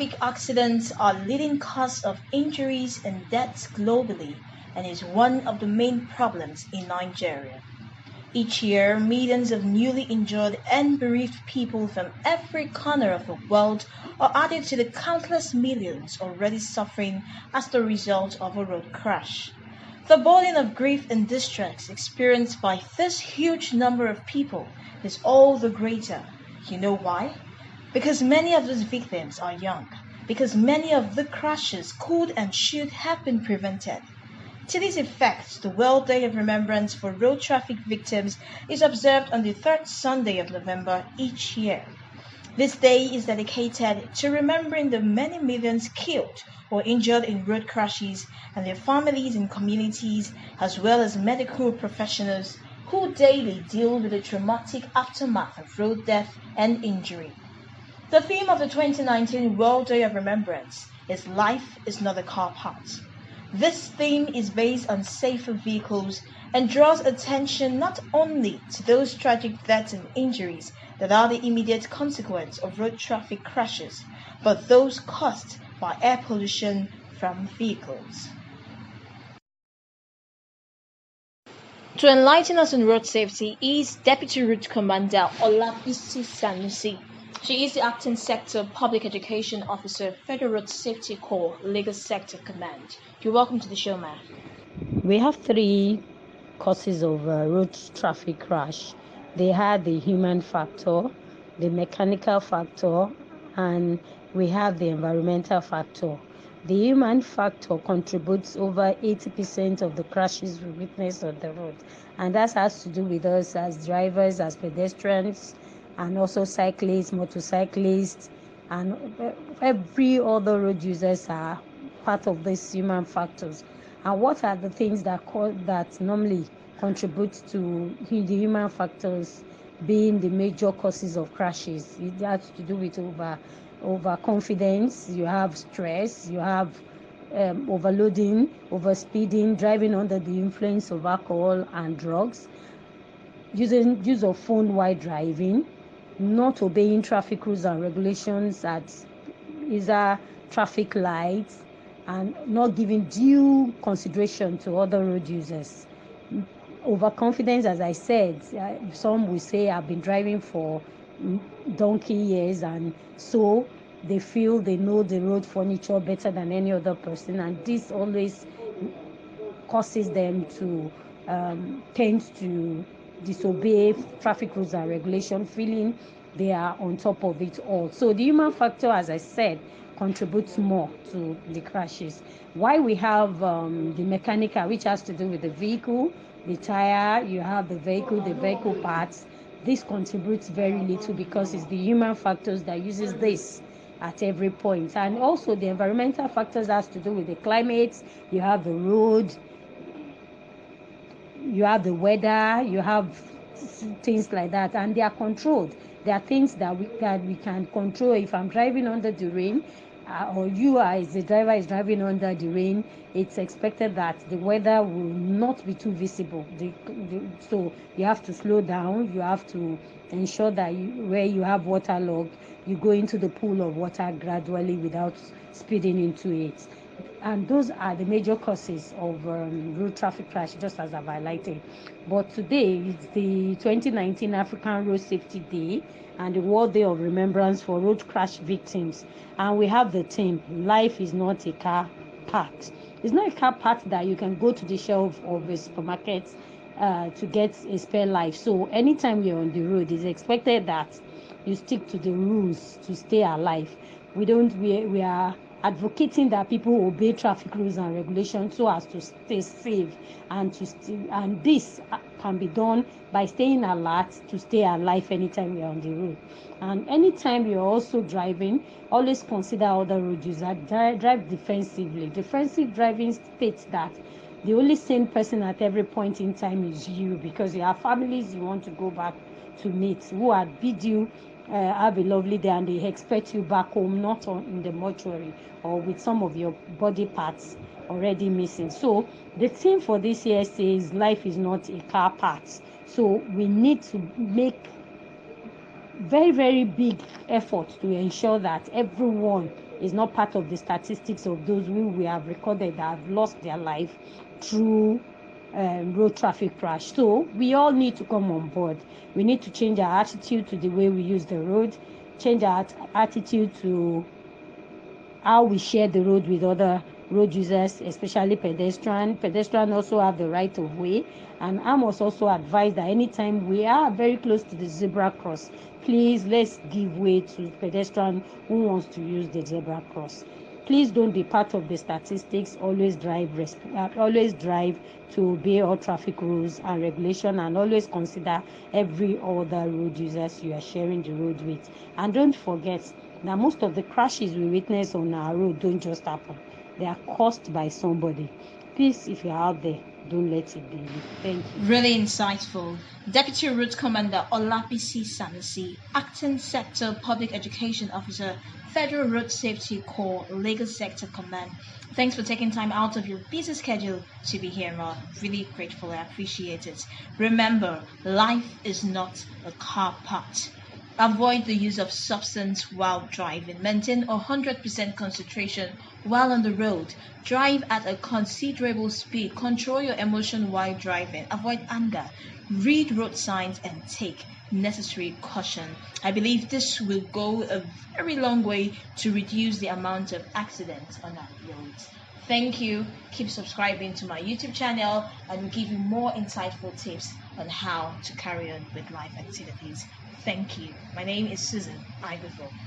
traffic accidents are leading cause of injuries and deaths globally and is one of the main problems in Nigeria. Each year, millions of newly injured and bereaved people from every corner of the world are added to the countless millions already suffering as the result of a road crash. The burden of grief and distress experienced by this huge number of people is all the greater. You know why? Because many of those victims are young, because many of the crashes could and should have been prevented. To this effect, the World Day of Remembrance for Road Traffic Victims is observed on the third Sunday of November each year. This day is dedicated to remembering the many millions killed or injured in road crashes and their families and communities, as well as medical professionals who daily deal with the traumatic aftermath of road death and injury. The theme of the 2019 World Day of Remembrance is Life is Not a Car Part. This theme is based on safer vehicles and draws attention not only to those tragic deaths and injuries that are the immediate consequence of road traffic crashes, but those caused by air pollution from vehicles. To enlighten us on road safety is Deputy Route Commander Olabisi Sonusi. She is the Acting Sector Public Education Officer, Federal Road Safety Corps, Lagos Sector Command. You're welcome to the show, ma'am. We have three causes of road traffic crash. They had the human factor, the mechanical factor, and we have the environmental factor. The human factor contributes over 80% of the crashes we witness on the road, and that has to do with us as drivers, as pedestrians, and also cyclists, motorcyclists, and every other road users are part of these human factors. And what are the things that normally contribute to the human factors being the major causes of crashes? It has to do with overconfidence, you have stress, you have overloading, overspeeding, driving under the influence of alcohol and drugs, use of phone while driving, not obeying traffic rules and regulations at either traffic lights, and not giving due consideration to other road users. Overconfidence, as I said, some will say I've been driving for donkey years, and so they feel they know the road furniture better than any other person, and this always causes them to tend to disobey traffic rules and regulation, feeling they are on top of it all. So the human factor, as I said, contributes more to the crashes. Why we have the mechanical, which has to do with the vehicle, the tire, you have the vehicle parts. This contributes very little because it's the human factors that uses this at every point. And also the environmental factors has to do with the climate, you have the road, you have the weather, you have things like that, and they are controlled. There are things that we can control. If I'm driving under the rain, or you as the driver is driving under the rain, it's expected that the weather will not be too visible. So you have to slow down. You have to ensure that where you have waterlogged, you go into the pool of water gradually without speeding into it. And those are the major causes of road traffic crash, just as I've highlighted. But today is the 2019 African Road Safety Day and the World Day of Remembrance for Road Crash Victims. And we have the theme, Life is Not a Car Part. It's not a car part that you can go to the shelf of a supermarket to get a spare life. So anytime you're on the road, it's expected that you stick to the rules to stay alive. We are advocating that people obey traffic rules and regulations so as to stay safe, and this can be done by staying alert to stay alive anytime you're on the road. And anytime you're also driving, always consider other road users. Drive defensively. Defensive driving states that the only sane person at every point in time is you, because you have families you want to go back to meet who had bid you have a lovely day, and they expect you back home, not in the mortuary or with some of your body parts already missing. So the theme for this year says life is not a car part. So we need to make very, very big effort to ensure that everyone is not part of the statistics of those who we have recorded that have lost their life through road traffic crash. So we all need to come on board. We need to change our attitude to the way we use the road, change our attitude to how we share the road with other road users, especially pedestrian. Pedestrians also have the right of way, and I must also advise that anytime we are very close to the zebra cross, please let's give way to pedestrian who wants to use the zebra cross. Please don't be part of the statistics. Always drive to obey all traffic rules and regulation, and always consider every other road users you are sharing the road with. And don't forget that most of the crashes we witness on our road don't just happen. They are caused by somebody. Please, if you're out there, don't let it be you. Thank you. Really insightful. Deputy Route Commander Olabisi Sonusi, Acting Sector Public Education Officer, Federal Road Safety Corps, Lagos Sector Command. Thanks for taking time out of your busy schedule to be here, Ma. Really grateful. I appreciate it. Remember, life is not a car part. Avoid the use of substance while driving. Maintain 100% concentration while on the road. Drive at a considerable speed. Control your emotion while driving. Avoid anger. Read road signs and take necessary caution. I believe this will go a very long way to reduce the amount of accidents on our roads. Thank you. Keep subscribing to my YouTube channel, and we'll give you more insightful tips on how to carry on with life activities. Thank you. My name is Susan Iberville.